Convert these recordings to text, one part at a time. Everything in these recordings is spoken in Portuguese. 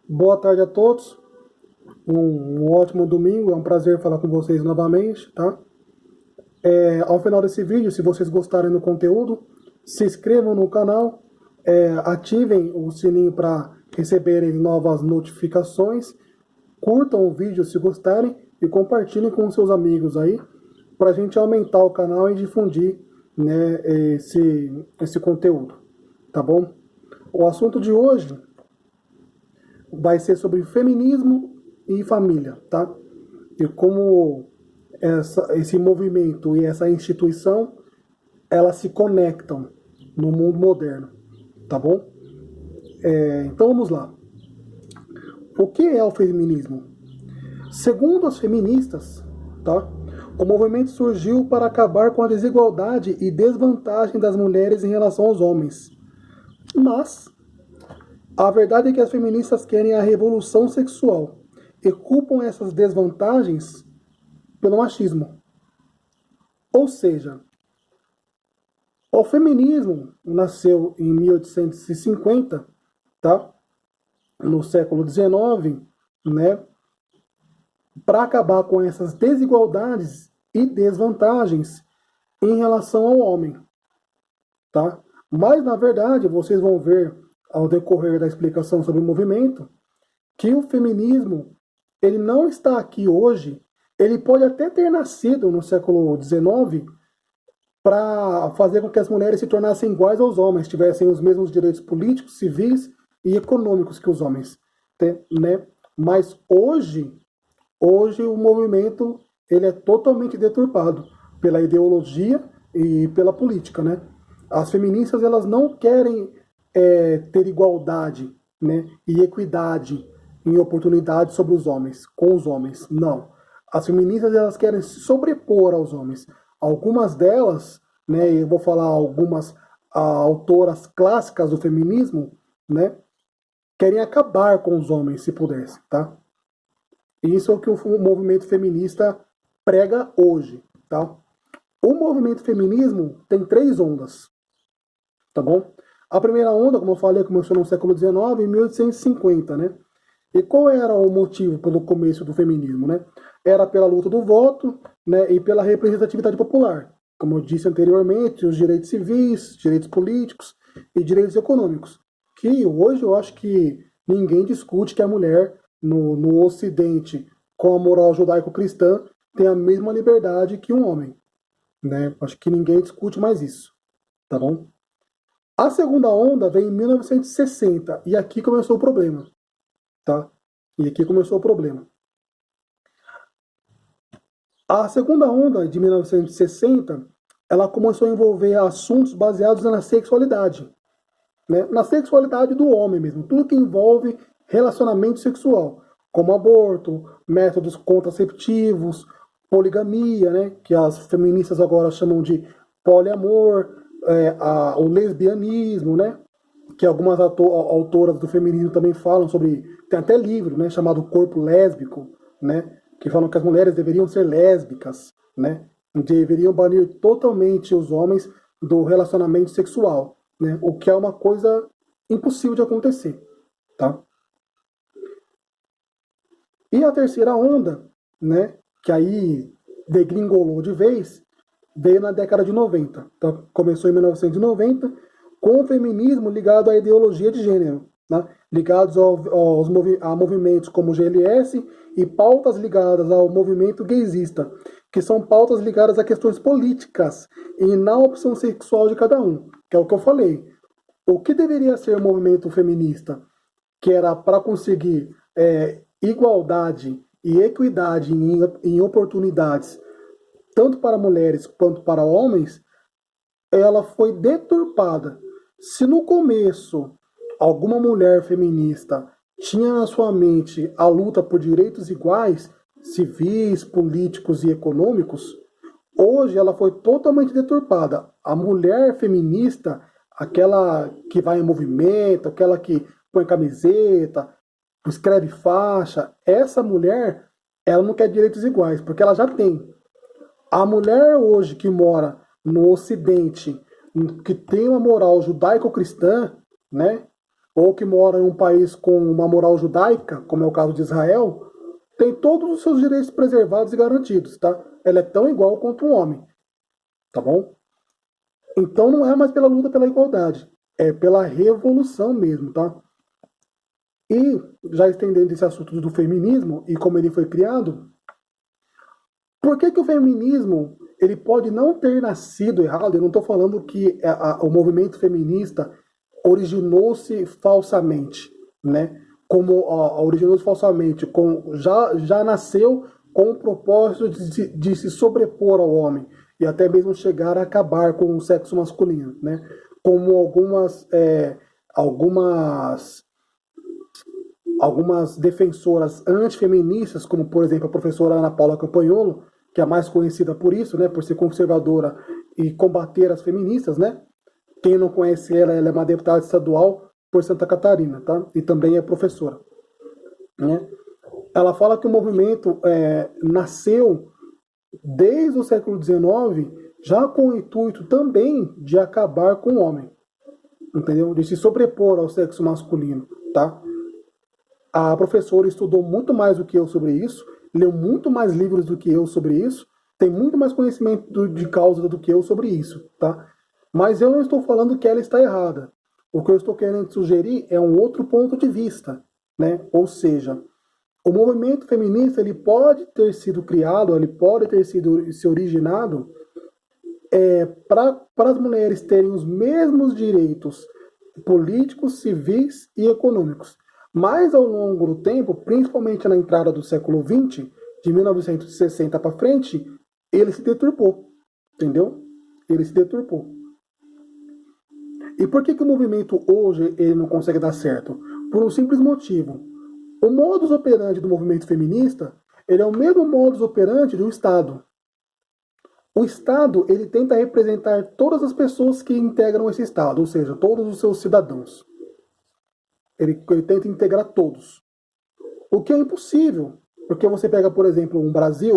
Boa tarde a todos, um ótimo domingo, é um prazer falar com vocês novamente, tá? Ao final desse vídeo, se vocês gostarem do conteúdo, se inscrevam no canal, ativem o sininho para receberem novas notificações, curtam o vídeo se gostarem e compartilhem com seus amigos aí, para a gente aumentar o canal e difundir, né, esse conteúdo, tá bom? O assunto de hoje vai ser sobre feminismo e família, tá? E como esse movimento e essa instituição, elas se conectam no mundo moderno, tá bom? Então vamos lá. O que é o feminismo? Segundo as feministas, tá? O movimento surgiu para acabar com a desigualdade e desvantagem das mulheres em relação aos homens. Mas a verdade é que as feministas querem a revolução sexual e culpam essas desvantagens pelo machismo. Ou seja, o feminismo nasceu em 1850, tá? No século XIX, né? Para acabar com essas desigualdades e desvantagens em relação ao homem, tá? Mas, na verdade, vocês vão ver ao decorrer da explicação sobre o movimento que o feminismo ele não está aqui hoje. Ele pode até ter nascido no século XIX para fazer com que as mulheres se tornassem iguais aos homens, tivessem os mesmos direitos políticos, civis e econômicos que os homens, né? Mas hoje o movimento ele é totalmente deturpado pela ideologia e pela política, né? As feministas elas não querem ter igualdade, né, e equidade em oportunidades sobre os homens, com os homens. Não. As feministas elas querem se sobrepor aos homens. Algumas delas, né, eu vou falar algumas autoras clássicas do feminismo, né, querem acabar com os homens se pudesse, tá? Isso é o que o movimento feminista prega hoje, tá? O movimento feminismo tem três ondas, tá bom? A primeira onda, como eu falei, começou no século XIX, em 1850, né? E qual era o motivo pelo começo do feminismo, né? Era pela luta do voto, né, e pela representatividade popular. Como eu disse anteriormente, os direitos civis, direitos políticos e direitos econômicos. Que hoje eu acho que ninguém discute que a mulher no Ocidente, com a moral judaico-cristã, tem a mesma liberdade que um homem, né? Acho que ninguém discute mais isso, tá bom? A segunda onda veio em 1960 e aqui começou o problema, tá? E aqui começou o problema. A segunda onda de 1960, ela começou a envolver assuntos baseados na sexualidade, né? Na sexualidade do homem mesmo, tudo que envolve relacionamento sexual, como aborto, métodos contraceptivos, poligamia, né? Que as feministas agora chamam de poliamor, o lesbianismo, né? Que algumas autoras do feminismo também falam sobre, tem até livro, né, chamado Corpo Lésbico, né, que falam que as mulheres deveriam ser lésbicas, né, deveriam banir totalmente os homens do relacionamento sexual, né, o que é uma coisa impossível de acontecer, tá? E a terceira onda, né, que aí degringolou de vez, veio na década de 90. Então, começou em 1990 com o feminismo ligado à ideologia de gênero, né? Ligados a movimentos como o GLS e pautas ligadas ao movimento gaysista, que são pautas ligadas a questões políticas e na opção sexual de cada um, que é o que eu falei. O que deveria ser o movimento feminista, que era para conseguir igualdade e equidade em oportunidades, tanto para mulheres quanto para homens, ela foi deturpada. Se no começo alguma mulher feminista tinha na sua mente a luta por direitos iguais, civis, políticos e econômicos, hoje ela foi totalmente deturpada. A mulher feminista, aquela que vai em movimento, aquela que põe camiseta, escreve faixa, essa mulher, ela não quer direitos iguais, porque ela já tem. A mulher hoje que mora no Ocidente, que tem uma moral judaico-cristã, né? ou que mora em um país com uma moral judaica, como é o caso de Israel, tem todos os seus direitos preservados e garantidos, tá? Ela é tão igual quanto um homem, tá bom? Então não é mais pela luta pela igualdade, é pela revolução mesmo, tá? E, já estendendo esse assunto do feminismo e como ele foi criado, por que o feminismo ele pode não ter nascido errado? Eu não estou falando que o movimento feminista originou-se falsamente, né? Como originou-se falsamente, já nasceu com o propósito de se sobrepor ao homem e até mesmo chegar a acabar com o sexo masculino, né? Como algumas defensoras antifeministas, como por exemplo a professora Ana Paula Campagnolo, que é a mais conhecida por isso, né, por ser conservadora e combater as feministas, né? Quem não conhece ela, ela é uma deputada estadual por Santa Catarina, tá? E também é professora, né? Ela fala que o movimento nasceu desde o século XIX, já com o intuito também de acabar com o homem, entendeu? De se sobrepor ao sexo masculino, tá? A professora estudou muito mais do que eu sobre isso, leu muito mais livros do que eu sobre isso, tem muito mais conhecimento de causa do que eu sobre isso, tá? Mas eu não estou falando que ela está errada. O que eu estou querendo sugerir é um outro ponto de vista, né? Ou seja, o movimento feminista ele pode ter sido criado, ele pode ter sido se originado para as mulheres terem os mesmos direitos políticos, civis e econômicos. Mas ao longo do tempo, principalmente na entrada do século XX, de 1960 para frente, ele se deturpou, entendeu? Ele se deturpou. E por que o movimento hoje ele não consegue dar certo? Por um simples motivo. O modus operandi do movimento feminista, ele é o mesmo modus operandi do Estado. O Estado, ele tenta representar todas as pessoas que integram esse Estado, ou seja, todos os seus cidadãos. Ele tenta integrar todos. O que é impossível, porque você pega, por exemplo, o Brasil,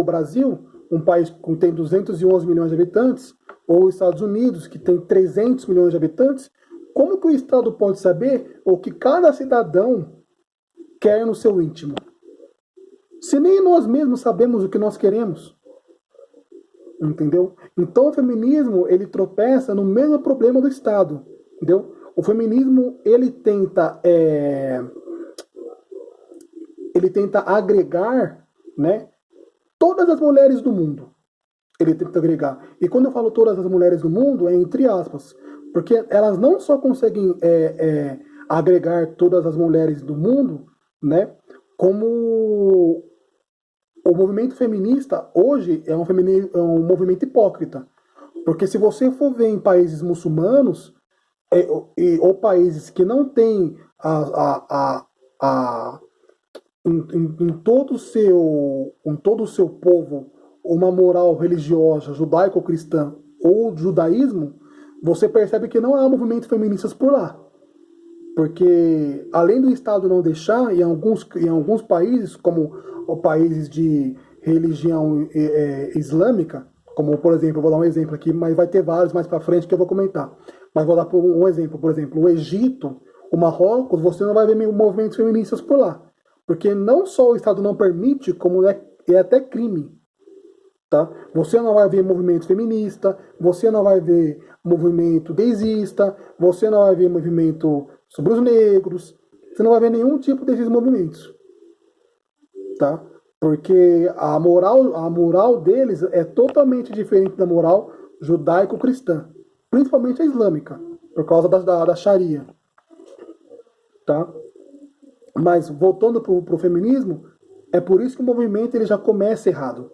um país que tem 211 milhões de habitantes, ou os Estados Unidos, que tem 300 milhões de habitantes, como que o Estado pode saber o que cada cidadão quer no seu íntimo? Se nem nós mesmos sabemos o que nós queremos. Entendeu? Então o feminismo, ele tropeça no mesmo problema do Estado, entendeu? O feminismo, ele tenta agregar, né, todas as mulheres do mundo. Ele tenta agregar. E quando eu falo todas as mulheres do mundo, é entre aspas, porque elas não só conseguem agregar todas as mulheres do mundo, né, como o movimento feminista hoje é um movimento hipócrita. Porque se você for ver em países muçulmanos, ou países que não têm em todo o seu povo uma moral religiosa judaico-cristã ou judaísmo, você percebe que não há movimentos feministas por lá. Porque, além do Estado não deixar, em alguns países, como países de religião islâmica, como, por exemplo, vou dar um exemplo aqui, mas vai ter vários mais para frente que eu vou comentar. Mas vou dar um exemplo, por exemplo, o Egito, o Marrocos, você não vai ver movimentos feministas por lá. Porque não só o Estado não permite, como é até crime. Tá? Você não vai ver movimento feminista, você não vai ver movimento gaysista, você não vai ver movimento sobre os negros, você não vai ver nenhum tipo desses movimentos. Tá? Porque a moral deles é totalmente diferente da moral judaico-cristã, principalmente a islâmica, por causa da Sharia. Tá? Mas voltando para o feminismo, é por isso que o movimento ele já começa errado.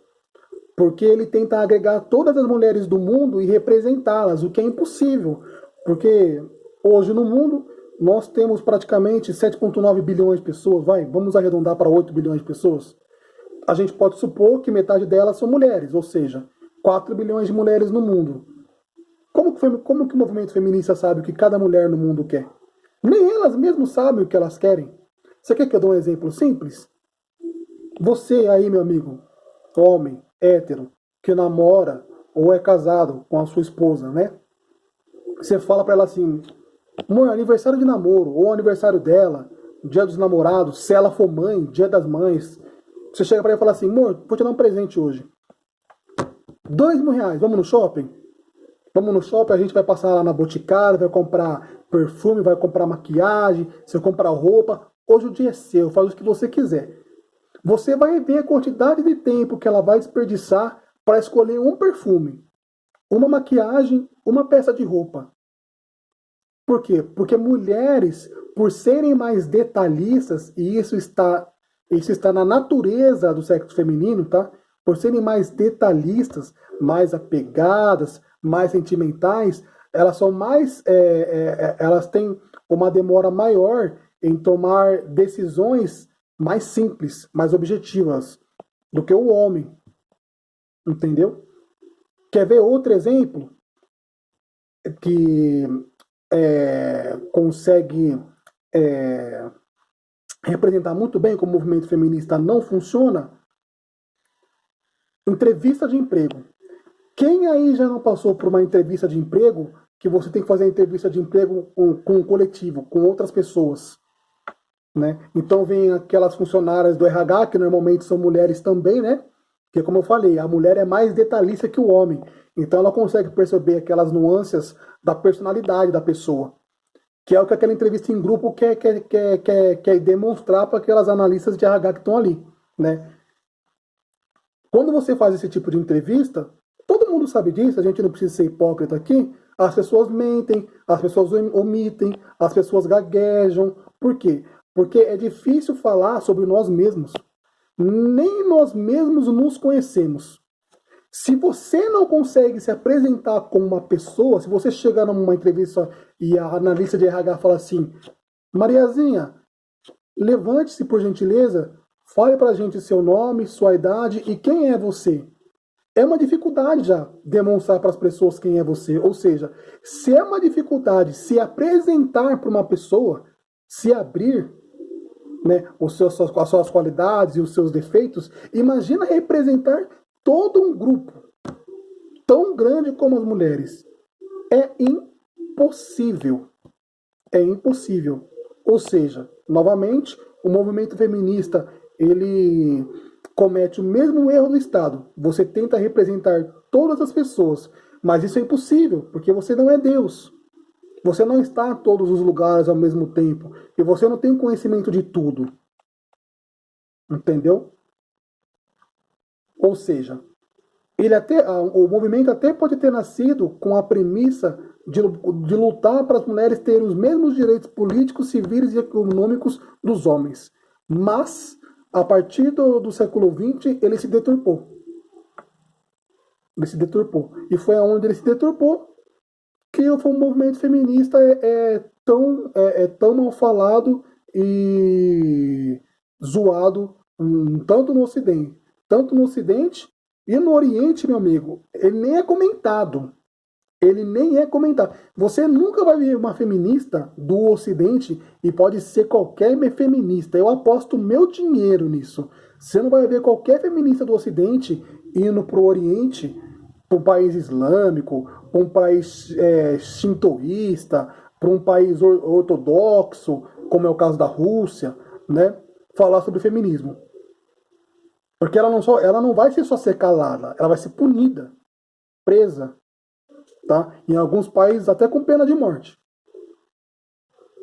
Porque ele tenta agregar todas as mulheres do mundo e representá-las, o que é impossível. Porque hoje no mundo nós temos praticamente 7,9 bilhões de pessoas, vamos arredondar para 8 bilhões de pessoas. A gente pode supor que metade delas são mulheres, ou seja, 4 bilhões de mulheres no mundo. Como que o movimento feminista sabe o que cada mulher no mundo quer? Nem elas mesmas sabem o que elas querem. Você quer que eu dê um exemplo simples? Você aí, meu amigo, homem, hétero, que namora ou é casado com a sua esposa, né? Você fala para ela assim: Amor, aniversário de namoro, ou aniversário dela, dia dos namorados, se ela for mãe, dia das mães. Você chega pra ela e fala assim, amor, vou te dar um presente hoje. R$ 2.000, vamos no shopping? Vamos no shopping, a gente vai passar lá na Boticário, vai comprar perfume, vai comprar maquiagem, você vai comprar roupa. Hoje o dia é seu, faz o que você quiser. Você vai ver a quantidade de tempo que ela vai desperdiçar para escolher um perfume, uma maquiagem, uma peça de roupa. Por quê? Porque mulheres, por serem mais detalhistas, e isso está na natureza do sexo feminino, tá? Por serem mais detalhistas, mais apegadas, mais sentimentais, elas são mais, elas têm uma demora maior em tomar decisões mais simples, mais objetivas do que o homem, entendeu? Quer ver outro exemplo que consegue representar muito bem como o movimento feminista não funciona? Entrevista de emprego. Quem aí já não passou por uma entrevista de emprego que você tem que fazer a entrevista de emprego com um coletivo, com outras pessoas? Né? Então vem aquelas funcionárias do RH, que normalmente são mulheres também, né? Porque, como eu falei, a mulher é mais detalhista que o homem. Então ela consegue perceber aquelas nuances da personalidade da pessoa. Que é o que aquela entrevista em grupo quer demonstrar para aquelas analistas de RH que estão ali, né? Quando você faz esse tipo de entrevista, todo mundo sabe disso, a gente não precisa ser hipócrita aqui, as pessoas mentem, as pessoas omitem, as pessoas gaguejam. Por quê? Porque é difícil falar sobre nós mesmos. Nem nós mesmos nos conhecemos. Se você não consegue se apresentar como uma pessoa, se você chegar numa entrevista e a analista de RH fala assim, Mariazinha, levante-se por gentileza, fale pra gente seu nome, sua idade e quem é você. É uma dificuldade já demonstrar para as pessoas quem é você. Ou seja, se é uma dificuldade se apresentar para uma pessoa, se abrir, né, as suas qualidades e os seus defeitos, imagina representar todo um grupo tão grande como as mulheres. É impossível. É impossível. Ou seja, novamente, o movimento feminista, ele comete o mesmo erro do Estado. Você tenta representar todas as pessoas, mas isso é impossível, porque você não é Deus. Você não está em todos os lugares ao mesmo tempo. E você não tem conhecimento de tudo. Entendeu? Ou seja, o movimento até pode ter nascido com a premissa de lutar para as mulheres terem os mesmos direitos políticos, civis e econômicos dos homens. Mas, a partir do século XX, ele se deturpou. Ele se deturpou. E foi aonde ele se deturpou que o movimento feminista é tão mal falado e zoado tanto no Ocidente. Tanto no Ocidente e no Oriente, meu amigo, ele nem é comentado. Ele nem é comentado. Você nunca vai ver uma feminista do Ocidente, e pode ser qualquer feminista. Eu aposto meu dinheiro nisso. Você não vai ver qualquer feminista do Ocidente indo pro Oriente, para um país islâmico, para um país shintoísta, para um país ortodoxo, como é o caso da Rússia, né? Falar sobre feminismo. Porque ela não vai ser só ser calada, ela vai ser punida, presa, tá? Em alguns países até com pena de morte,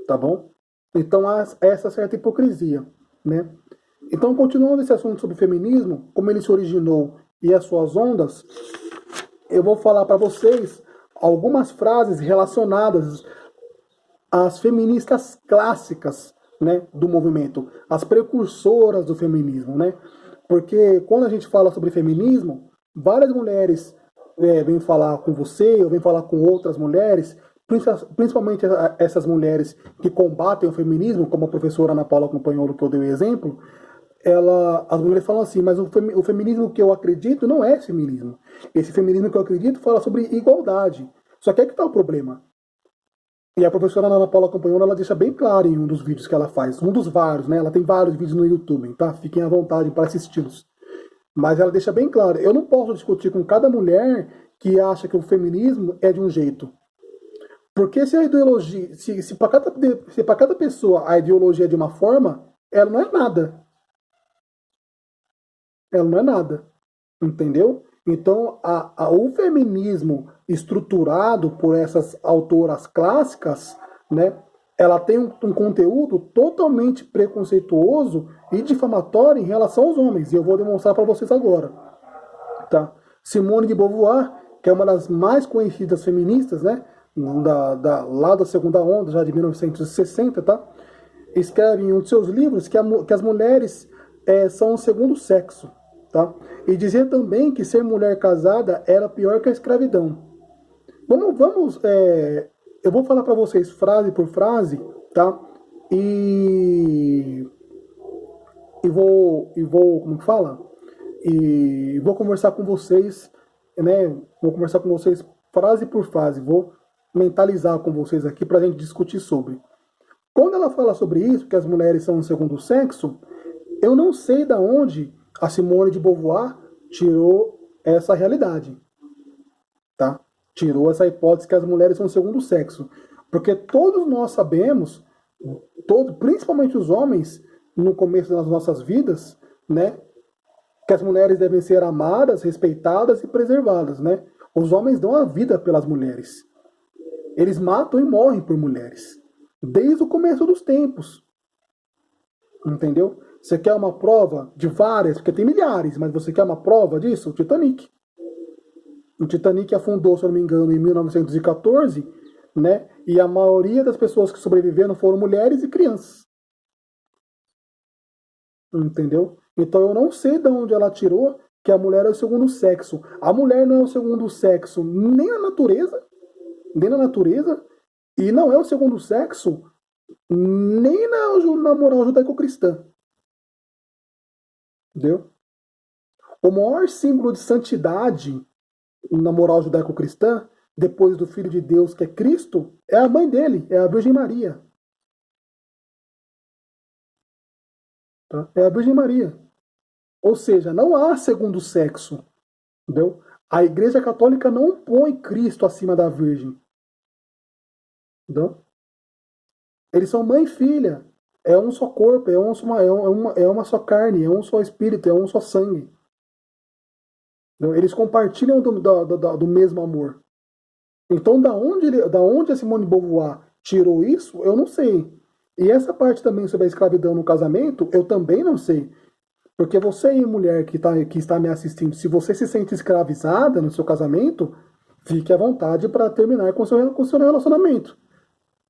tá bom? Então há essa certa hipocrisia, né? Então, continuando esse assunto sobre feminismo, como ele se originou e as suas ondas, eu vou falar para vocês algumas frases relacionadas às feministas clássicas, né, do movimento, as precursoras do feminismo, né? Porque quando a gente fala sobre feminismo, várias mulheres vêm falar com você, ou vêm falar com outras mulheres, principalmente essas mulheres que combatem o feminismo, como a professora Ana Paula Campagnolo, que eu dei o exemplo, as mulheres falam assim, mas o feminismo que eu acredito não é feminismo. Esse feminismo que eu acredito fala sobre igualdade. Só que é que está o problema. E a professora Ana Paula Campagnolo, ela deixa bem claro em um dos vídeos que ela faz, um dos vários, né? Ela tem vários vídeos no YouTube, tá? Fiquem à vontade para assisti-los. Mas ela deixa bem claro, eu não posso discutir com cada mulher que acha que o feminismo é de um jeito. Porque se a ideologia, se para cada pessoa a ideologia é de uma forma, ela não é nada. Ela não é nada. Entendeu? Então, o feminismo estruturado por essas autoras clássicas, né, ela tem um conteúdo totalmente preconceituoso e difamatório em relação aos homens. E eu vou demonstrar para vocês agora. Tá? Simone de Beauvoir, que é uma das mais conhecidas feministas, né, lá da segunda onda, já de 1960, tá? Escreve em um de seus livros que as mulheres são o segundo sexo. Tá? E dizia também que ser mulher casada era pior que a escravidão. Eu vou falar para vocês frase por frase, tá? E como que fala? E vou conversar com vocês, né? Vou conversar com vocês frase por frase, vou mentalizar com vocês aqui para a gente discutir sobre. Quando ela fala sobre isso, que as mulheres são o segundo sexo, eu não sei da onde a Simone de Beauvoir tirou essa realidade, tá? Tirou essa hipótese que as mulheres são o segundo sexo. Porque todos nós sabemos, principalmente os homens, no começo das nossas vidas, né? Que as mulheres devem ser amadas, respeitadas e preservadas, né? Os homens dão a vida pelas mulheres. Eles matam e morrem por mulheres. Desde o começo dos tempos. Entendeu? Você quer uma prova de várias, porque tem milhares, mas você quer uma prova disso? O Titanic. O Titanic afundou, se eu não me engano, em 1914, né? E a maioria das pessoas que sobreviveram foram mulheres e crianças. Entendeu? Então eu não sei de onde ela tirou que a mulher é o segundo sexo. A mulher não é o segundo sexo nem na natureza, e não é o segundo sexo nem na moral judaico-cristã. Entendeu? O maior símbolo de santidade na moral judaico-cristã, depois do Filho de Deus, que é Cristo, é a mãe dele, é a Virgem Maria. Tá? É a Virgem Maria. Ou seja, não há segundo sexo. Entendeu? A Igreja Católica não põe Cristo acima da Virgem. Entendeu? Eles são mãe e filha. É um só corpo, é uma só carne, é um só espírito, é um só sangue. Entendeu? Eles compartilham do mesmo amor. Então, da onde a Simone de Beauvoir tirou isso, eu não sei. E essa parte também sobre a escravidão no casamento, eu também não sei. Porque você aí, mulher que está me assistindo, se você se sente escravizada no seu casamento, fique à vontade para terminar com o seu relacionamento.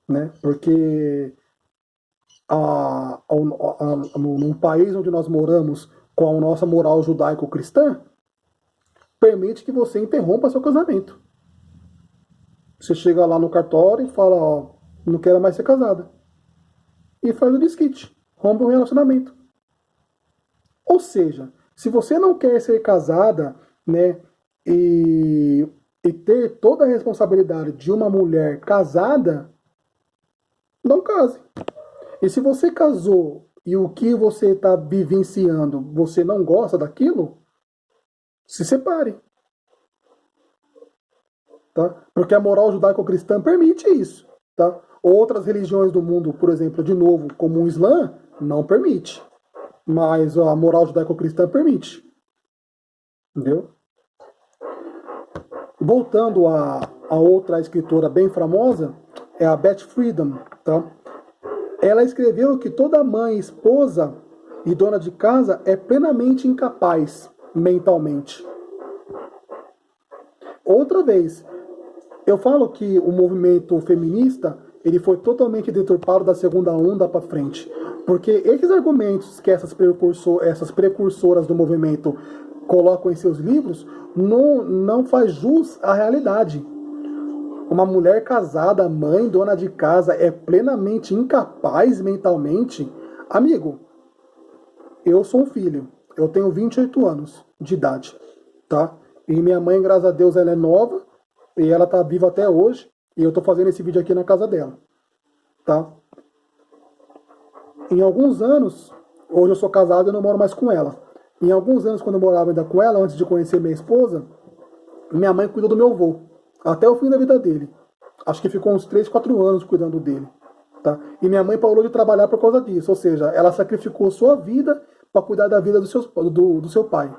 Né? Porque num país onde nós moramos com a nossa moral judaico-cristã, permite que você interrompa seu casamento. Você chega lá no cartório e fala, ó, não quero mais ser casada. E faz o desquite, rompe o relacionamento. Ou seja, se você não quer ser casada, né, e ter toda a responsabilidade de uma mulher casada, não case. E se você casou e o que você está vivenciando, você não gosta daquilo, se separe. Tá? Porque a moral judaico-cristã permite isso. Tá? Outras religiões do mundo, por exemplo, de novo, como o Islã, não permite. Mas a moral judaico-cristã permite. Entendeu? Voltando a outra escritora bem famosa, é a Beth Friedan. Tá? Ela escreveu que toda mãe, esposa e dona de casa é plenamente incapaz mentalmente. Outra vez, eu falo que o movimento feminista ele foi totalmente deturpado da segunda onda para frente, porque esses argumentos que essas precursoras do movimento colocam em seus livros não faz jus à realidade. Uma mulher casada, mãe, dona de casa, é plenamente incapaz mentalmente. Amigo, eu sou um filho. Eu tenho 28 anos de idade, tá? E minha mãe, graças a Deus, ela é nova. E ela tá viva até hoje. E eu tô fazendo esse vídeo aqui na casa dela, tá? Em alguns anos, hoje eu sou casado e não moro mais com ela. Em alguns anos, quando eu morava ainda com ela, antes de conhecer minha esposa, minha mãe cuidou do meu avô. Até o fim da vida dele. Acho que ficou uns 3, 4 anos cuidando dele. Tá? E minha mãe parou de trabalhar por causa disso. Ou seja, ela sacrificou sua vida para cuidar da vida do seu pai.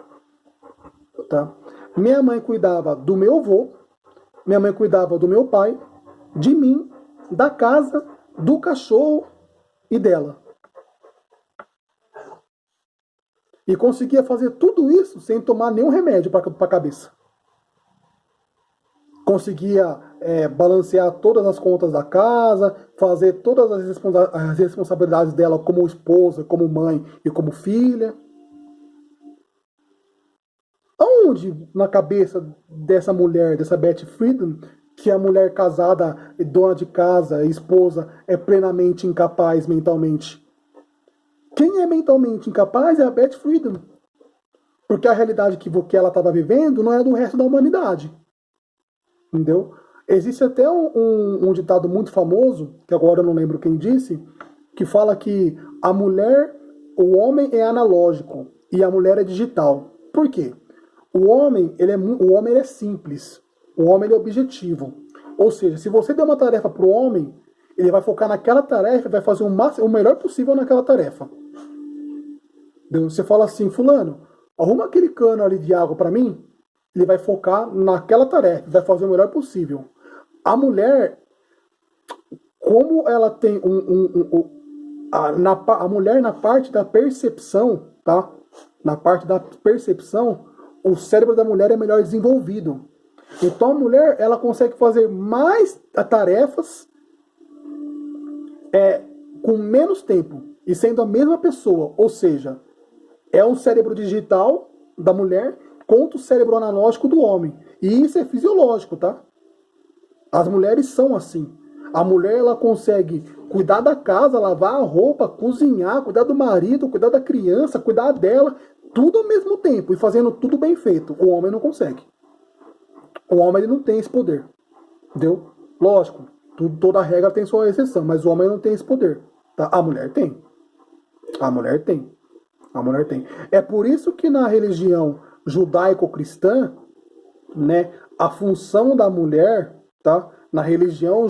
Tá? Minha mãe cuidava do meu avô, minha mãe cuidava do meu pai, de mim, da casa, do cachorro e dela. E conseguia fazer tudo isso sem tomar nenhum remédio para a cabeça. Conseguia balancear todas as contas da casa, fazer todas as responsabilidades dela como esposa, como mãe e como filha. Aonde na cabeça dessa mulher, dessa Betty Friedan, que a mulher casada, dona de casa, esposa, é plenamente incapaz mentalmente? Quem é mentalmente incapaz é a Betty Friedan. Porque a realidade que ela estava vivendo não é do resto da humanidade. Entendeu? Existe até um ditado muito famoso, que agora eu não lembro quem disse, que fala que a mulher, o homem é analógico e a mulher é digital. Por quê? O homem ele é simples, o homem ele é objetivo. Ou seja, se você der uma tarefa para o homem, ele vai focar naquela tarefa e vai fazer o melhor possível naquela tarefa. Você fala assim, fulano, arruma aquele cano ali de água para mim, ele vai focar naquela tarefa, vai fazer o melhor possível. A mulher, como ela tem a mulher na parte da percepção, tá? Na parte da percepção, o cérebro da mulher é melhor desenvolvido. Então a mulher, ela consegue fazer mais tarefas com menos tempo e sendo a mesma pessoa. Ou seja, é um cérebro digital da mulher contra o cérebro analógico do homem. E isso é fisiológico, tá? As mulheres são assim. A mulher, ela consegue cuidar da casa, lavar a roupa, cozinhar, cuidar do marido, cuidar da criança, cuidar dela, tudo ao mesmo tempo e fazendo tudo bem feito. O homem não consegue. O homem ele não tem esse poder. Entendeu? Lógico, toda regra tem sua exceção, mas o homem não tem esse poder. Tá? A mulher tem. A mulher tem. A mulher tem. É por isso que na religião judaico-cristã, né, a função da mulher, tá? Na religião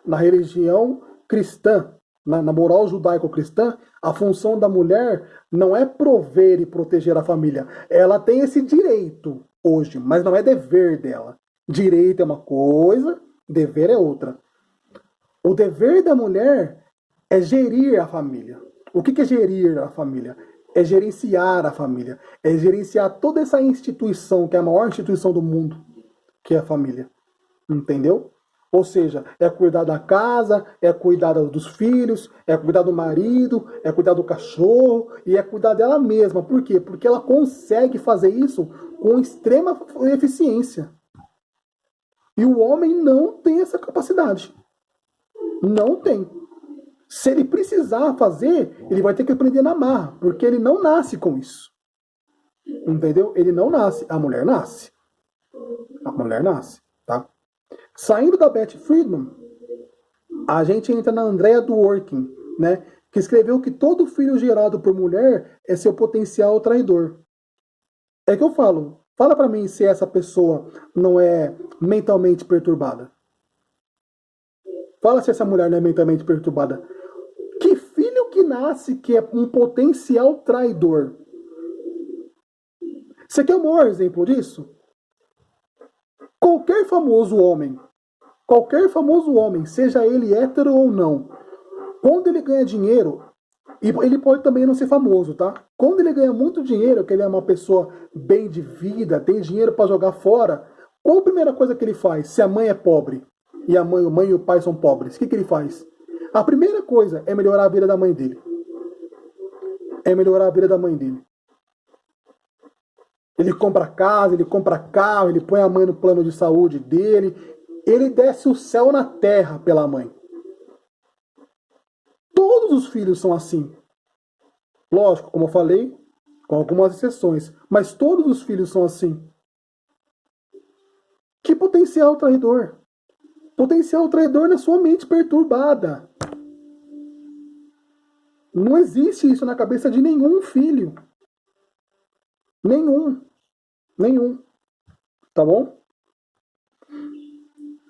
na religião cristã, na moral judaico-cristã, a função da mulher não é prover e proteger a família. Ela tem esse direito hoje, mas não é dever dela. Direito é uma coisa, dever é outra. O dever da mulher é gerir a família. O que é gerir a família? É gerenciar a família. É gerenciar toda essa instituição, que é a maior instituição do mundo, que é a família. Entendeu? Ou seja, é cuidar da casa, é cuidar dos filhos, é cuidar do marido, é cuidar do cachorro e é cuidar dela mesma. Por quê? Porque ela consegue fazer isso com extrema eficiência. E o homem não tem essa capacidade. Não tem. Se ele precisar fazer, ele vai ter que aprender na marra, porque ele não nasce com isso. Entendeu? Ele não nasce. A mulher nasce. A mulher nasce, tá? Saindo da Betty Friedan, a gente entra na Andrea Dworkin, né? Que escreveu que todo filho gerado por mulher é seu potencial traidor. É que eu falo, fala pra mim se essa pessoa não é mentalmente perturbada. Fala se essa mulher não é mentalmente perturbada. Que filho que nasce que é um potencial traidor? Você quer o maior exemplo disso? Qualquer famoso homem, seja ele hétero ou não, quando ele ganha dinheiro, e ele pode também não ser famoso, tá? Quando ele ganha muito dinheiro, que ele é uma pessoa bem de vida, tem dinheiro para jogar fora, qual a primeira coisa que ele faz? Se a mãe é pobre e a mãe e o pai são pobres, o que ele faz? A primeira coisa é melhorar a vida da mãe dele. É melhorar a vida da mãe dele. Ele compra casa, ele compra carro, ele põe a mãe no plano de saúde dele. Ele desce o céu na terra pela mãe. Todos os filhos são assim. Lógico, como eu falei, com algumas exceções. Mas todos os filhos são assim. Que potencial traidor? Potencial traidor na sua mente perturbada. Não existe isso na cabeça de nenhum filho. Nenhum. Tá bom?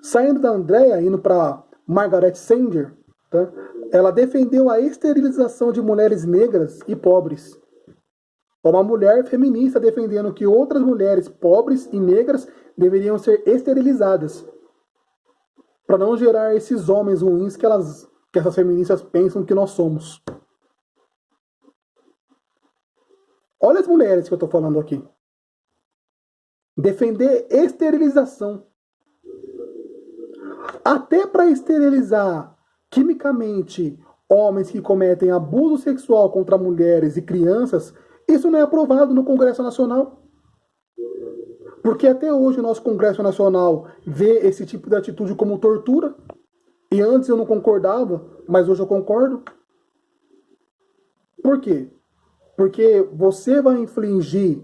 Saindo da Andrea, indo para Margaret Sanger, tá? Ela defendeu a esterilização de mulheres negras e pobres. Uma mulher feminista defendendo que outras mulheres pobres e negras deveriam ser esterilizadas, para não gerar esses homens ruins que essas feministas pensam que nós somos. Olha as mulheres que eu estou falando aqui. Defender esterilização. Até para esterilizar quimicamente homens que cometem abuso sexual contra mulheres e crianças, isso não é aprovado no Congresso Nacional. Porque até hoje o nosso Congresso Nacional vê esse tipo de atitude como tortura. E antes eu não concordava, mas hoje eu concordo. Por quê? Porque você vai infligir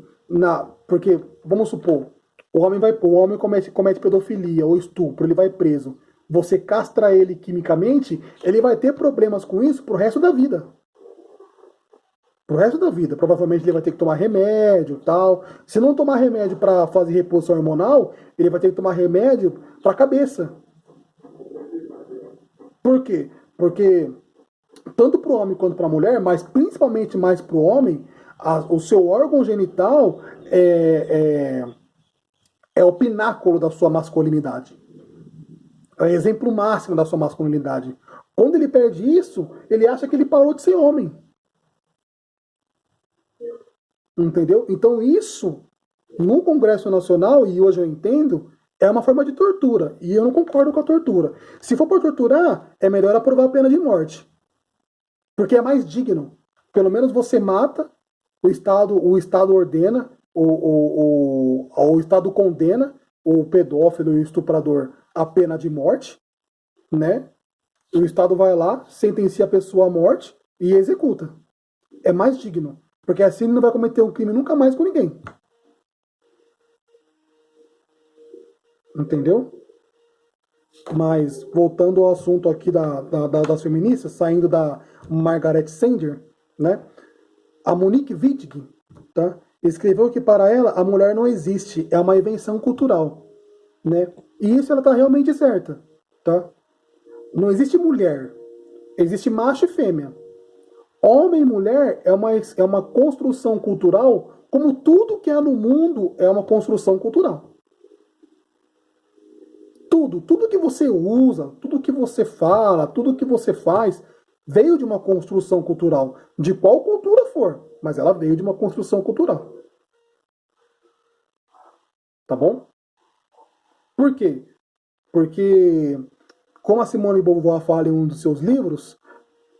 porque, vamos supor, o homem comete pedofilia ou estupro, ele vai preso. Você castra ele quimicamente, ele vai ter problemas com isso pro resto da vida. Pro resto da vida. Provavelmente ele vai ter que tomar remédio e tal. Se não tomar remédio para fazer reposição hormonal, ele vai ter que tomar remédio para a cabeça. Por quê? Porque tanto para o homem quanto para a mulher, mas principalmente mais para o homem, o seu órgão genital é o pináculo da sua masculinidade. É o exemplo máximo da sua masculinidade. Quando ele perde isso, ele acha que ele parou de ser homem. Entendeu? Então isso, no Congresso Nacional, e hoje eu entendo, é uma forma de tortura. E eu não concordo com a tortura. Se for por torturar, é melhor aprovar a pena de morte. Porque é mais digno. Pelo menos você mata, o Estado ordena, o Estado condena o pedófilo e o estuprador à pena de morte, né? O Estado vai lá, sentencia a pessoa à morte e executa. É mais digno. Porque assim ele não vai cometer um crime nunca mais com ninguém. Entendeu? Mas, voltando ao assunto aqui das feministas, saindo da Margaret Sanger, né? A Monique Wittig, tá? Escreveu que para ela a mulher não existe, é uma invenção cultural, né? E isso ela está realmente certa, tá? Não existe mulher, existe macho e fêmea. Homem e mulher é uma construção cultural, como tudo que há no mundo é uma construção cultural. Tudo que você usa, tudo que você fala, tudo que você faz, veio de uma construção cultural. De qual cultura for, mas ela veio de uma construção cultural. Tá bom? Por quê? Porque, como a Simone de Beauvoir fala em um dos seus livros,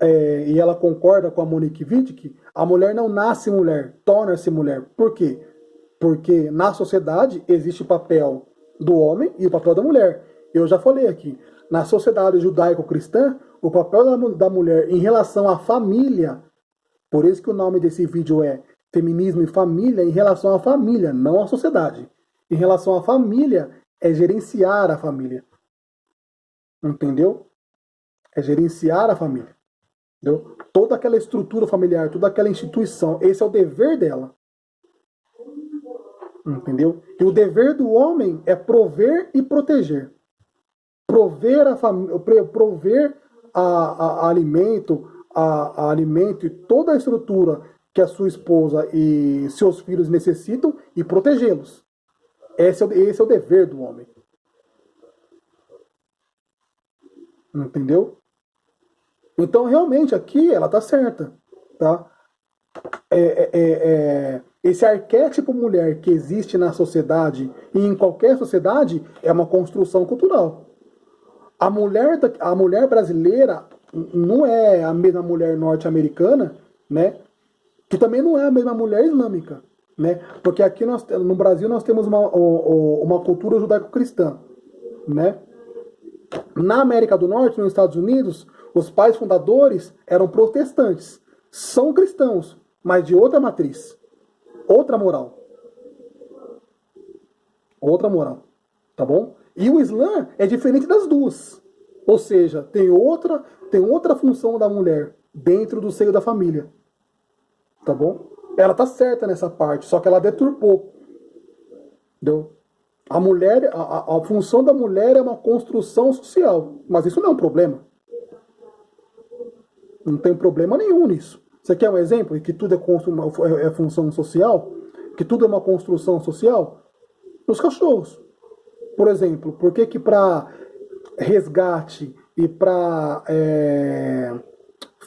e ela concorda com a Monique Wittig, a mulher não nasce mulher, torna-se mulher. Por quê? Porque na sociedade existe o papel do homem e o papel da mulher. Eu já falei aqui, na sociedade judaico-cristã, o papel da mulher em relação à família, por isso que o nome desse vídeo é Feminismo e Família, em relação à família, não à sociedade. Em relação à família, é gerenciar a família. Entendeu? É gerenciar a família. Entendeu? Toda aquela estrutura familiar, toda aquela instituição, esse é o dever dela. Entendeu? E o dever do homem é prover e proteger. Prover a alimento, a alimento e toda a estrutura que a sua esposa e seus filhos necessitam e protegê-los. Esse é o dever do homem. Entendeu? Então, realmente, aqui ela tá certa. Tá? Esse arquétipo mulher que existe na sociedade e em qualquer sociedade é uma construção cultural. A mulher brasileira não é a mesma mulher norte-americana, né? Que também não é a mesma mulher islâmica, né? Porque aqui no Brasil nós temos uma cultura judaico-cristã, né? Na América do Norte, nos Estados Unidos, os pais fundadores eram protestantes. São cristãos, mas de outra matriz. Outra moral. Outra moral. Tá bom? E o Islã é diferente das duas. Ou seja, tem outra função da mulher dentro do seio da família. Tá bom? Ela tá certa nessa parte, só que ela deturpou. Entendeu? A mulher, a função da mulher é uma construção social, mas isso não é um problema. Não tem problema nenhum nisso. Você quer um exemplo? Que tudo é função social? Que tudo é uma construção social? Os cachorros. Por exemplo, por que que para resgate e para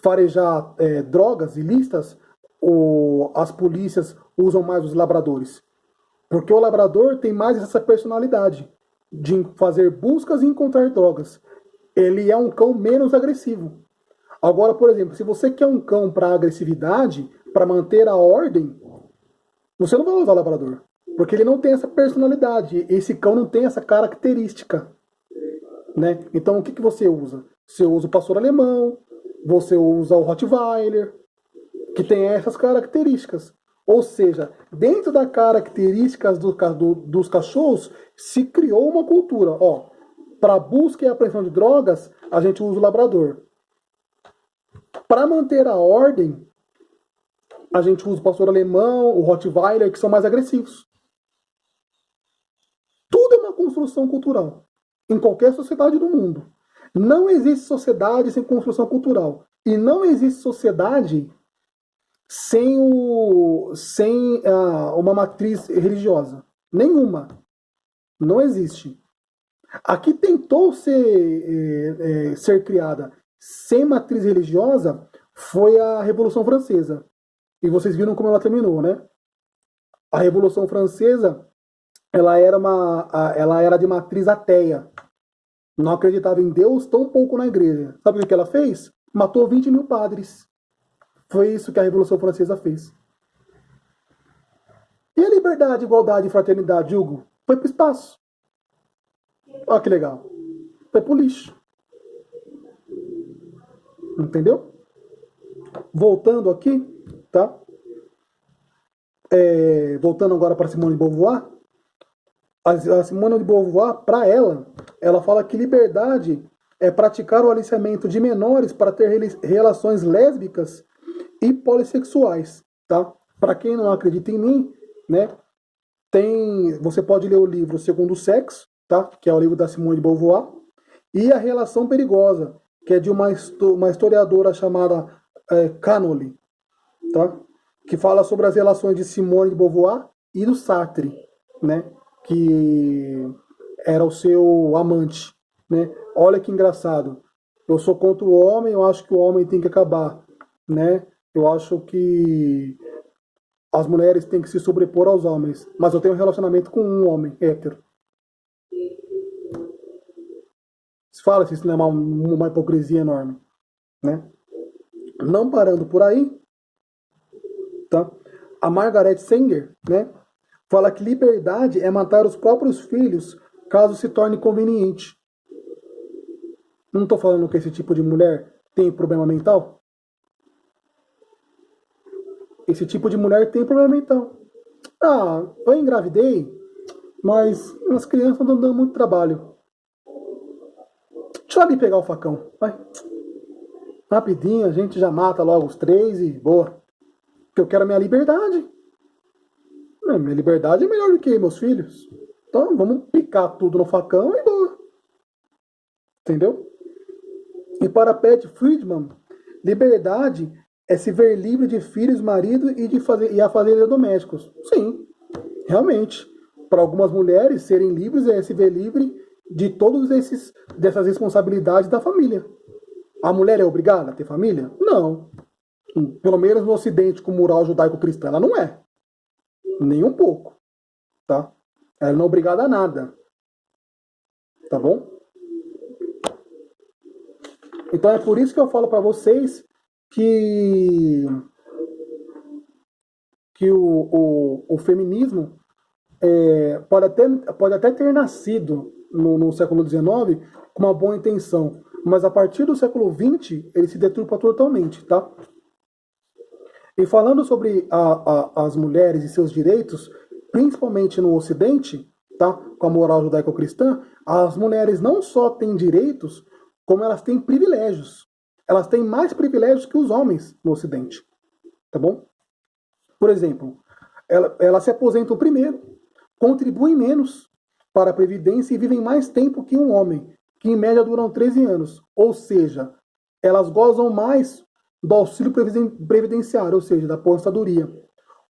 farejar drogas ilícitas, as polícias usam mais os labradores? Porque o labrador tem mais essa personalidade de fazer buscas e encontrar drogas. Ele é um cão menos agressivo. Agora, por exemplo, se você quer um cão para agressividade, para manter a ordem, você não vai usar o labrador. Porque ele não tem essa personalidade. Esse cão não tem essa característica. Né? Então, o que, que você usa? Você usa o pastor alemão, você usa o Rottweiler, que tem essas características. Ou seja, dentro das características dos cachorros, se criou uma cultura. Ó, para busca e apreensão de drogas, a gente usa o labrador. Para manter a ordem, a gente usa o pastor alemão, o Rottweiler, que são mais agressivos. Tudo é uma construção cultural, em qualquer sociedade do mundo. Não existe sociedade sem construção cultural. E não existe sociedade sem uma matriz religiosa. Nenhuma. Não existe. Aqui tentou ser criada sem matriz religiosa foi a Revolução Francesa. E vocês viram como ela terminou, né? A Revolução Francesa, ela era de matriz ateia. Não acreditava em Deus, tão pouco na igreja. Sabe o que ela fez? Matou 20 mil padres. Foi isso que a Revolução Francesa fez. E a liberdade, igualdade e fraternidade, Hugo? Foi pro espaço. Olha que legal. Foi pro lixo. Entendeu? Voltando aqui, tá? Voltando agora para Simone de Beauvoir. A Simone de Beauvoir, para ela fala que liberdade é praticar o aliciamento de menores para ter relações lésbicas e polissexuais, tá? Para quem não acredita em mim, né? Você pode ler o livro Segundo o Sexo, tá? Que é o livro da Simone de Beauvoir, e A Relação Perigosa, que é de uma historiadora chamada Cannoli, tá? Que fala sobre as relações de Simone de Beauvoir e do Sartre, né? Que era o seu amante, né? Olha que engraçado. Eu sou contra o homem, eu acho que o homem tem que acabar, né? Eu acho que as mulheres têm que se sobrepor aos homens, mas eu tenho um relacionamento com um homem hétero. Se fala se isso não é uma hipocrisia enorme, né? Não parando por aí, tá? A Margaret Sanger, né, fala que liberdade é matar os próprios filhos caso se torne conveniente. Não estou falando que esse tipo de mulher tem problema mental. Esse tipo de mulher tem problema mental. Ah, eu engravidei, mas as crianças estão dando muito trabalho. Deixa eu ali pegar o facão. Vai. Rapidinho, a gente já mata logo os 3 e boa. Porque eu quero a minha liberdade. Minha liberdade é melhor do que meus filhos. Então vamos picar tudo no facão e boa. Entendeu? E para Pat Friedman, liberdade é se ver livre de filhos, marido e a fazer domésticos. Sim, realmente. Para algumas mulheres, serem livres é se ver livre de todas dessas responsabilidades da família. A mulher é obrigada a ter família? Não. Pelo menos no Ocidente, com moral judaico-cristã, ela não é. Nem um pouco. Tá? Ela não é obrigada a nada. Tá bom? Então é por isso que eu falo para vocês que o feminismo pode até ter nascido no século XIX com uma boa intenção, mas a partir do século XX ele se deturpa totalmente, tá? E falando sobre as mulheres e seus direitos, principalmente no Ocidente, tá? Com a moral judaico-cristã, as mulheres não só têm direitos, como elas têm privilégios. Elas têm mais privilégios que os homens no Ocidente, tá bom? Por exemplo, elas se aposentam primeiro, contribuem menos para a Previdência e vivem mais tempo que um homem, que em média duram 13 anos. Ou seja, elas gozam mais do auxílio previdenciário, ou seja, da aposentadoria.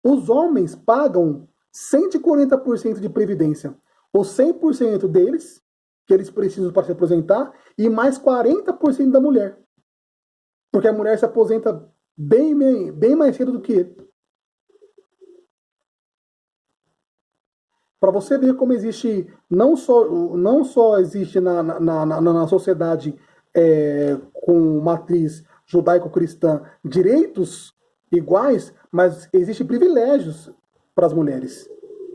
Os homens pagam 140% de previdência, os 100% deles, que eles precisam para se aposentar, e mais 40% da mulher. Porque a mulher se aposenta bem mais cedo do que ele. Para você ver como existe, não só existe na sociedade com matriz judaico-cristã direitos iguais, mas existem privilégios para as mulheres.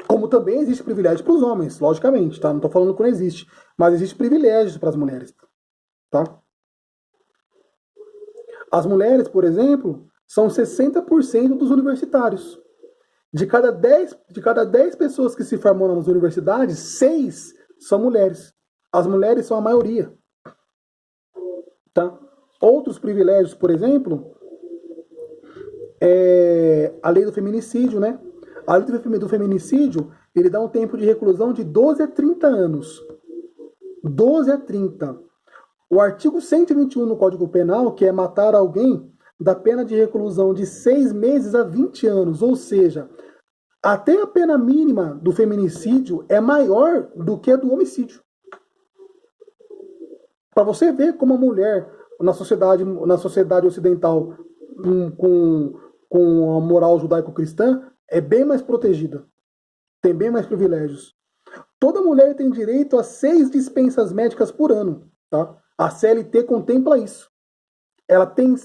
Como também existe privilégio para os homens, logicamente, tá? Não estou falando que não existe, mas existe privilégios para as mulheres, tá? As mulheres, por exemplo, são 60% dos universitários. De cada 10 pessoas que se formam nas universidades, 6 são mulheres. As mulheres são a maioria. Tá? Outros privilégios, por exemplo, a lei do feminicídio, né? A lei do feminicídio, ele dá um tempo de reclusão de 12 a 30 anos. 12 a 30. O artigo 121 no Código Penal, que é matar alguém, dá pena de reclusão de 6 meses a 20 anos. Ou seja, até a pena mínima do feminicídio é maior do que a do homicídio. Para você ver como a mulher na sociedade ocidental com a moral judaico-cristã é bem mais protegida, tem bem mais privilégios. Toda mulher tem direito a 6 dispensas médicas por ano, tá? A CLT contempla isso. Ela tem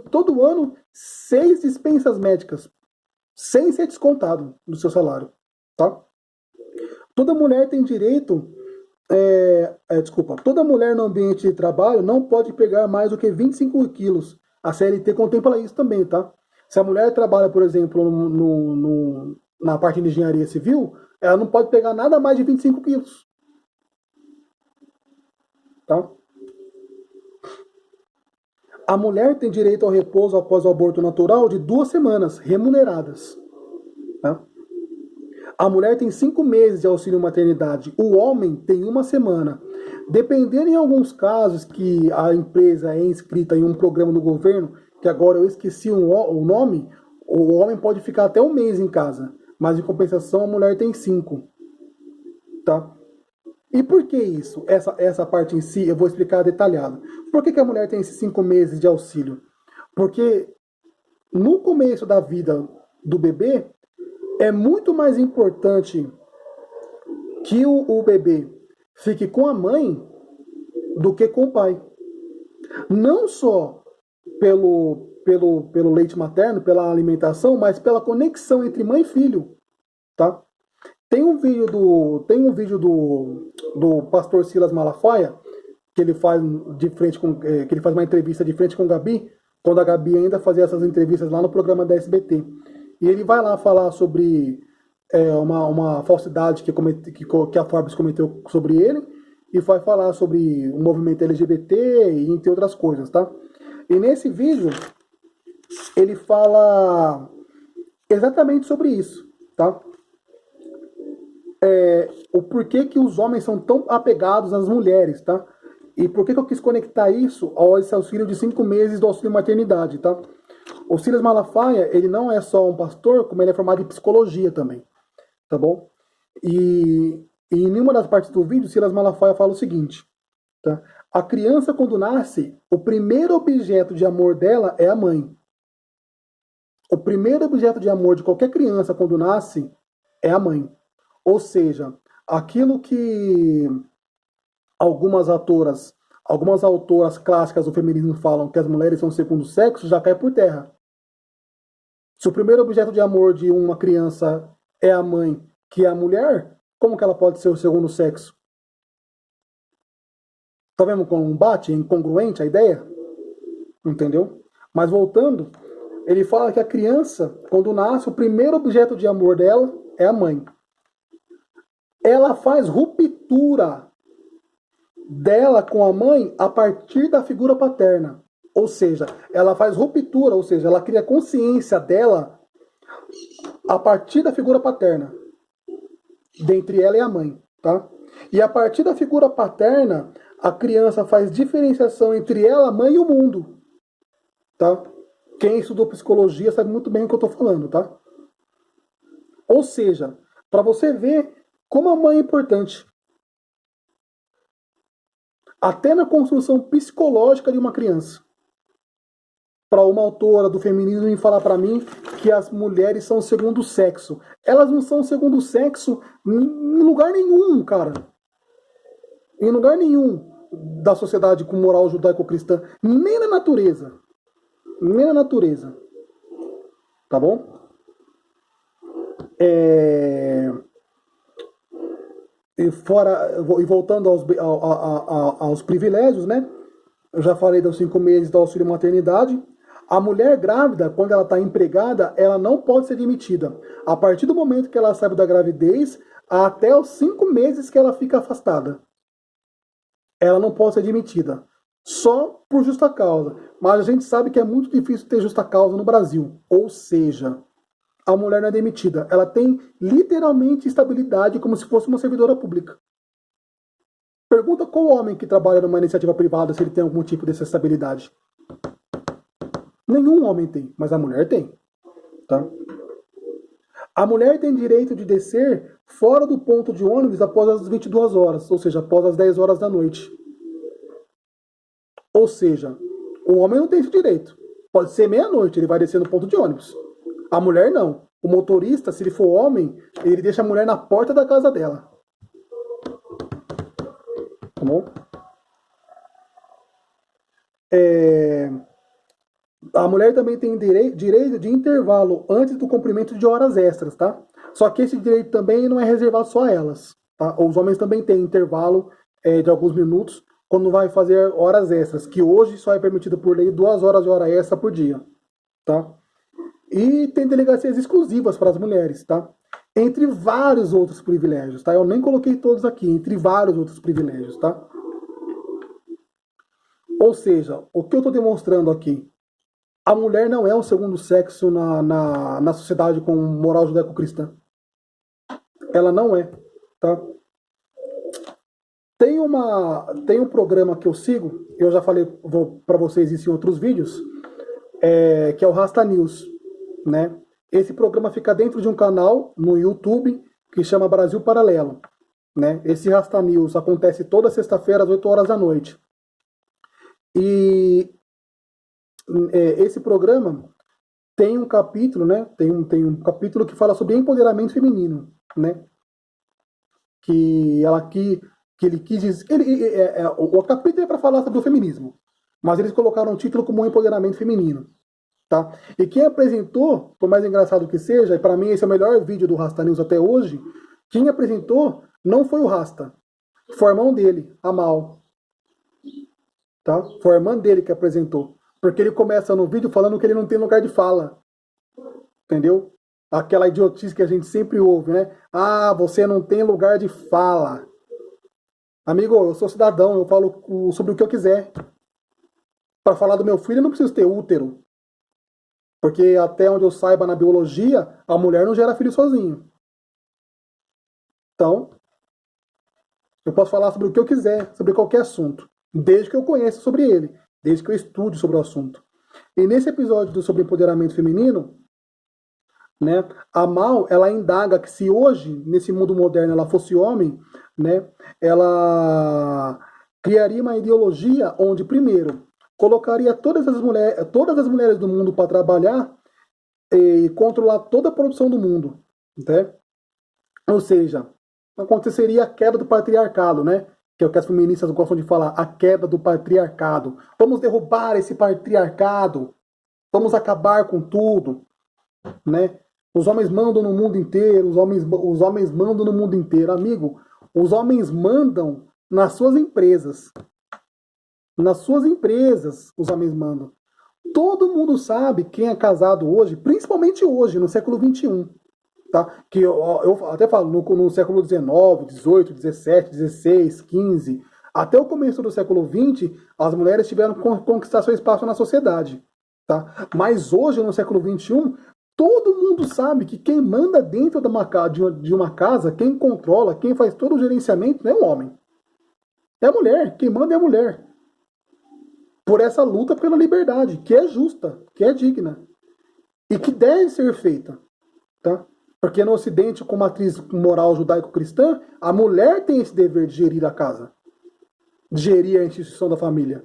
todo ano 6 dispensas médicas, sem ser descontado do seu salário, tá? Toda mulher tem direito, toda mulher no ambiente de trabalho não pode pegar mais do que 25 quilos. A CLT contempla isso também, tá? Se a mulher trabalha, por exemplo, na parte de engenharia civil, ela não pode pegar nada mais de 25 quilos. Tá? A mulher tem direito ao repouso após o aborto natural de 2 semanas, remuneradas. Tá? A mulher tem 5 meses de auxílio maternidade, o homem tem 1 semana. Dependendo em alguns casos que a empresa é inscrita em um programa do governo, que agora eu esqueci o nome, o homem pode ficar até 1 mês em casa, mas em compensação a mulher tem 5. Tá? E por que isso? Essa parte em si eu vou explicar detalhado. Por que a mulher tem esses 5 meses de auxílio? Porque no começo da vida do bebê, é muito mais importante que o bebê fique com a mãe do que com o pai. Não só pelo leite materno, pela alimentação, mas pela conexão entre mãe e filho. Tá? Tem um vídeo do pastor Silas Malafaia, que ele faz que ele faz uma entrevista de frente com Gabi, quando a Gabi ainda fazia essas entrevistas lá no programa da SBT. E ele vai lá falar sobre uma falsidade que a Forbes cometeu sobre ele, e vai falar sobre o movimento LGBT e entre outras coisas, tá? E nesse vídeo, ele fala exatamente sobre isso, tá? O porquê que os homens são tão apegados às mulheres, tá? E por que eu quis conectar isso ao esse auxílio de 5 meses do auxílio maternidade, tá? O Silas Malafaia, ele não é só um pastor, como ele é formado em psicologia também, tá bom? E em uma das partes do vídeo, Silas Malafaia fala o seguinte, tá? A criança, quando nasce, o primeiro objeto de amor dela é a mãe. O primeiro objeto de amor de qualquer criança, quando nasce, é a mãe. Ou seja, aquilo que algumas autoras clássicas do feminismo falam que as mulheres são segundo sexo, já cai por terra. Se o primeiro objeto de amor de uma criança é a mãe, que é a mulher, como que ela pode ser o segundo sexo? Tá vendo como bate? É incongruente a ideia? Entendeu? Mas voltando, ele fala que a criança, quando nasce, o primeiro objeto de amor dela é a mãe. Ela faz ruptura dela com a mãe a partir da figura paterna. Ou seja, ela faz ruptura, ou seja, ela cria consciência dela a partir da figura paterna. dentre ela e a mãe, tá? E a partir da figura paterna, a criança faz diferenciação entre ela, a mãe e o mundo, tá? Quem estudou psicologia sabe muito bem o que eu estou falando, tá? Ou seja, para você ver como a mãe é importante, até na construção psicológica de uma criança. Para uma autora do feminismo me falar para mim que as mulheres são o segundo sexo. Elas não são o segundo sexo em lugar nenhum, cara. Em lugar nenhum da sociedade com moral judaico-cristã. Nem na natureza. Nem na natureza. Tá bom? E voltando aos privilégios, né? Eu já falei dos 5 meses do auxílio maternidade. A mulher grávida, quando ela está empregada, ela não pode ser demitida. A partir do momento que ela sai da gravidez, até os 5 meses que ela fica afastada. Ela não pode ser demitida. Só por justa causa. Mas a gente sabe que é muito difícil ter justa causa no Brasil. Ou seja, a mulher não é demitida. Ela tem literalmente estabilidade como se fosse uma servidora pública. Pergunta qual homem que trabalha numa iniciativa privada se ele tem algum tipo dessa estabilidade. Nenhum homem tem, mas a mulher tem. Tá? A mulher tem direito de descer fora do ponto de ônibus após as 22 horas, ou seja, após as 10 horas da noite. Ou seja, o homem não tem esse direito. Pode ser meia-noite, ele vai descer no ponto de ônibus. A mulher não. O motorista, se ele for homem, ele deixa a mulher na porta da casa dela. Tá bom? A mulher também tem direito de intervalo antes do cumprimento de horas extras, tá? Só que esse direito também não é reservado só a elas, tá? Os homens também têm intervalo de alguns minutos quando vai fazer horas extras, que hoje só é permitido por lei 2 horas de hora extra por dia, tá? E tem delegacias exclusivas para as mulheres, tá? Entre vários outros privilégios, tá? Eu nem coloquei todos aqui, entre vários outros privilégios, tá? Ou seja, o que eu estou demonstrando aqui? A mulher não é o segundo sexo na sociedade com moral judaico-cristã. Ela não é, tá? Tem um programa que eu sigo, eu já falei para vocês isso em outros vídeos, que é o Rasta News, né? Esse programa fica dentro de um canal no YouTube que chama Brasil Paralelo, né? Esse Rasta News acontece toda sexta-feira às 8 horas da noite. E esse programa tem um capítulo, né? Tem um capítulo que fala sobre empoderamento feminino, né? Ele quis dizer, o capítulo é para falar sobre o feminismo, mas eles colocaram o título como empoderamento feminino, tá? E quem apresentou, por mais engraçado que seja, e para mim esse é o melhor vídeo do Rasta News até hoje, quem apresentou não foi o Rasta, foi o irmão dele, Amal, tá? Foi a irmã dele que apresentou. Porque ele começa no vídeo falando que ele não tem lugar de fala. Entendeu? Aquela idiotice que a gente sempre ouve, né? Ah, você não tem lugar de fala. Amigo, eu sou cidadão, eu falo sobre o que eu quiser. Para falar do meu filho, eu não preciso ter útero. Porque até onde eu saiba na biologia, a mulher não gera filho sozinho. Então, eu posso falar sobre o que eu quiser, sobre qualquer assunto. Desde que eu conheça sobre ele. Desde que eu estude sobre o assunto. E nesse episódio sobre empoderamento feminino, né, a Mal, ela indaga que se hoje, nesse mundo moderno, ela fosse homem, né, ela criaria uma ideologia onde, primeiro, colocaria todas as mulheres do mundo para trabalhar e controlar toda a produção do mundo. Né? Ou seja, aconteceria a queda do patriarcado, né? Que é o que as feministas gostam de falar, a queda do patriarcado. Vamos derrubar esse patriarcado. Vamos acabar com tudo, né? Os homens mandam no mundo inteiro, os homens mandam no mundo inteiro. Amigo, os homens mandam nas suas empresas. Nas suas empresas, os homens mandam. Todo mundo sabe quem é casado hoje, principalmente hoje, no século XXI. Tá? Que eu até falo, no século XIX, XVIII, XVII, XVI, XV, até o começo do século XX, as mulheres tiveram que conquistar seu espaço na sociedade. Tá? Mas hoje, no século XXI, Todo mundo sabe que quem manda dentro de uma casa, quem controla, quem faz todo o gerenciamento não é o homem. É a mulher. Quem manda é a mulher. Por essa luta pela liberdade, que é justa, que é digna. E que deve ser feita. Tá? Porque no Ocidente, com matriz moral judaico-cristã, a mulher tem esse dever de gerir a casa. De gerir a instituição da família.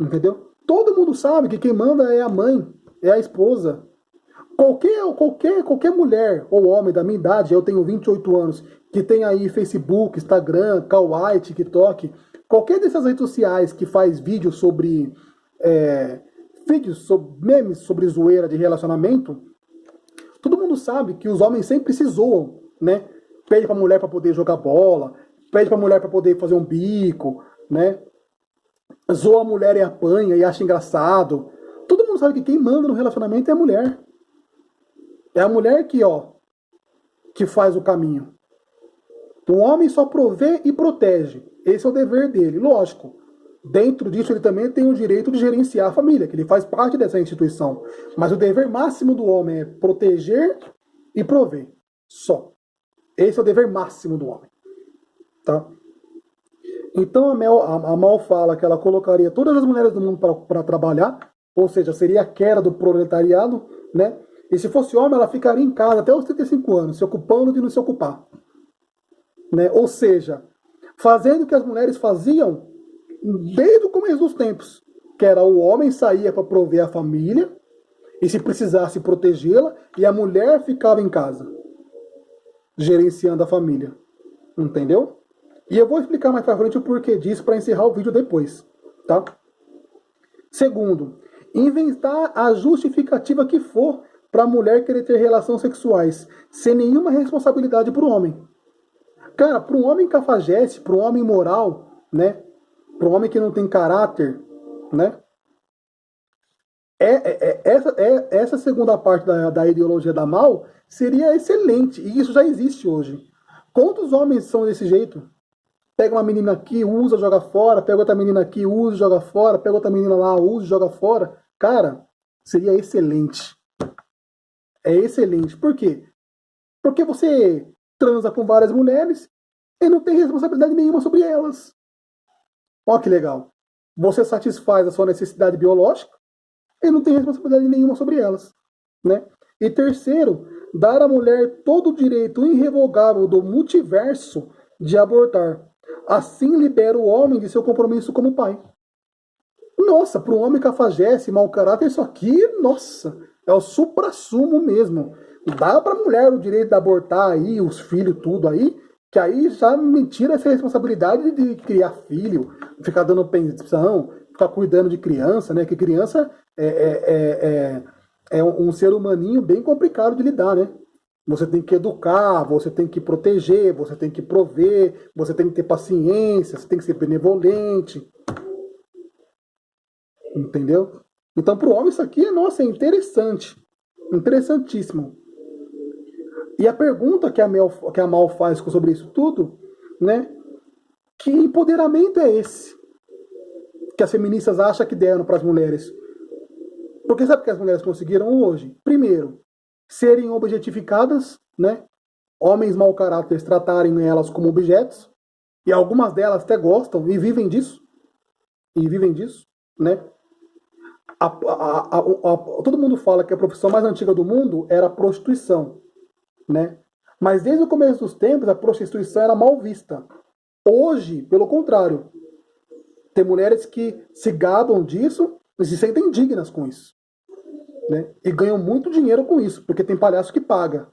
Entendeu? Todo mundo sabe que quem manda é a mãe, é a esposa. Qualquer mulher ou homem da minha idade, eu tenho 28 anos, que tem aí Facebook, Instagram, Kawaii, TikTok, qualquer dessas redes sociais que faz vídeos sobre memes sobre zoeira de relacionamento, todo mundo sabe que os homens sempre se zoam, né? Pede pra mulher pra poder jogar bola, pede pra mulher pra poder fazer um bico, né? Zoa a mulher e apanha e acha engraçado. Todo mundo sabe que quem manda no relacionamento é a mulher. É a mulher que faz o caminho. O homem só provê e protege. Esse é o dever dele, lógico. Dentro disso, ele também tem o direito de gerenciar a família, que ele faz parte dessa instituição. Mas o dever máximo do homem é proteger e prover. Só. Esse é o dever máximo do homem. Tá? Então a Mal fala que ela colocaria todas as mulheres do mundo para trabalhar, ou seja, seria a queda do proletariado, né? E se fosse homem, ela ficaria em casa até os 35 anos, se ocupando de não se ocupar. Né? Ou seja, fazendo o que as mulheres faziam desde o começo dos tempos, que era o homem saía para prover a família, e se precisasse protegê-la, e a mulher ficava em casa, gerenciando a família. Entendeu? E eu vou explicar mais pra frente o porquê disso para encerrar o vídeo depois, tá? Segundo, inventar a justificativa que for para a mulher querer ter relações sexuais, sem nenhuma responsabilidade para o homem. Cara, para um homem cafajeste, para um homem moral, né? Para um homem que não tem caráter, né? Essa segunda parte da ideologia da Mal seria excelente, e isso já existe hoje. Quantos homens são desse jeito? Pega uma menina aqui, usa, joga fora, pega outra menina aqui, usa, joga fora, pega outra menina lá, usa, joga fora. Cara, seria excelente. É excelente. Por quê? Porque você transa com várias mulheres e não tem responsabilidade nenhuma sobre elas. Olha que legal. Você satisfaz a sua necessidade biológica e não tem responsabilidade nenhuma sobre elas. Né? E terceiro, dar à mulher todo o direito irrevogável do multiverso de abortar. Assim libera o homem de seu compromisso como pai. Nossa, para um homem cafajeste, mau caráter, isso aqui, nossa, é o suprassumo mesmo. Dá para a mulher o direito de abortar aí, os filhos, tudo aí, que aí já me tira essa responsabilidade de criar filho, ficar dando pensão, ficar cuidando de criança, né? Que criança é um ser humaninho bem complicado de lidar, né? Você tem que educar, você tem que proteger, você tem que prover, você tem que ter paciência, você tem que ser benevolente. Entendeu? Então, para o homem, isso aqui nossa, é interessante. Interessantíssimo. E a pergunta que a Mal faz sobre isso tudo, né? Que empoderamento é esse? Que as feministas acham que deram para as mulheres. Porque sabe o que as mulheres conseguiram hoje? Primeiro, serem objetificadas, né? Homens mau caráteres tratarem elas como objetos, e algumas delas até gostam e vivem disso. Né? Todo mundo fala que a profissão mais antiga do mundo era a prostituição, né? Mas desde o começo dos tempos a prostituição era mal vista. Hoje, pelo contrário, tem mulheres que se gabam disso e se sentem dignas com isso. Né? E ganham muito dinheiro com isso, porque tem palhaço que paga.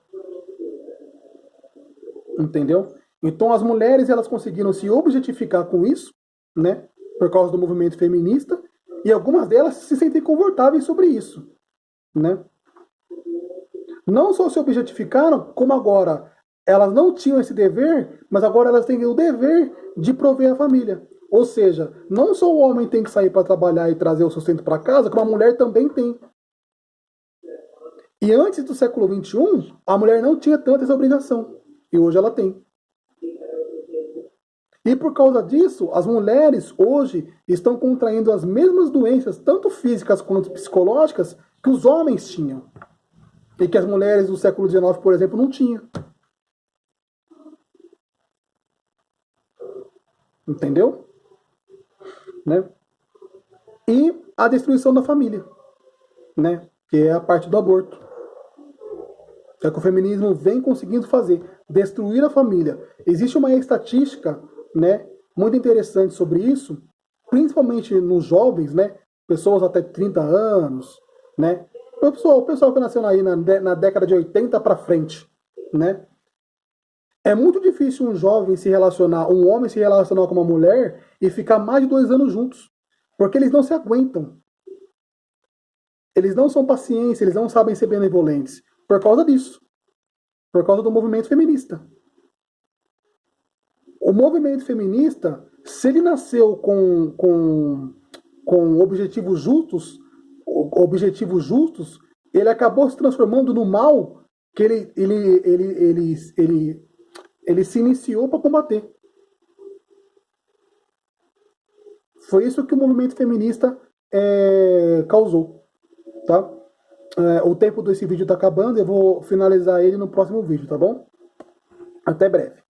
Entendeu? Então as mulheres elas conseguiram se objetificar com isso, né? Por causa do movimento feminista, e algumas delas se sentem confortáveis sobre isso, né? Não só se objetificaram, como agora elas não tinham esse dever, mas agora elas têm o dever de prover a família. Ou seja, não só o homem tem que sair para trabalhar e trazer o sustento para casa, como a mulher também tem. E antes do século XXI, a mulher não tinha tanta essa obrigação. E hoje ela tem. E por causa disso, as mulheres hoje estão contraindo as mesmas doenças, tanto físicas quanto psicológicas, que os homens tinham e que as mulheres do século XIX, por exemplo, não tinham. Entendeu? Né? E a destruição da família, né? Que é a parte do aborto. É o que o feminismo vem conseguindo fazer, destruir a família. Existe uma estatística, né, muito interessante sobre isso, principalmente nos jovens, né, pessoas até 30 anos, né, o pessoal que nasceu aí na década de 80 para frente, né. É muito difícil um jovem se relacionar, um homem se relacionar com uma mulher e ficar mais de 2 anos juntos, porque eles não se aguentam. Eles não são pacientes, eles não sabem ser benevolentes. Por causa disso. Por causa do movimento feminista. O movimento feminista, se ele nasceu com objetivos justos, ele acabou se transformando no mal que ele se iniciou para combater. Foi isso que o movimento feminista causou. Tá? O tempo desse vídeo está acabando, eu vou finalizar ele no próximo vídeo, tá bom? Até breve.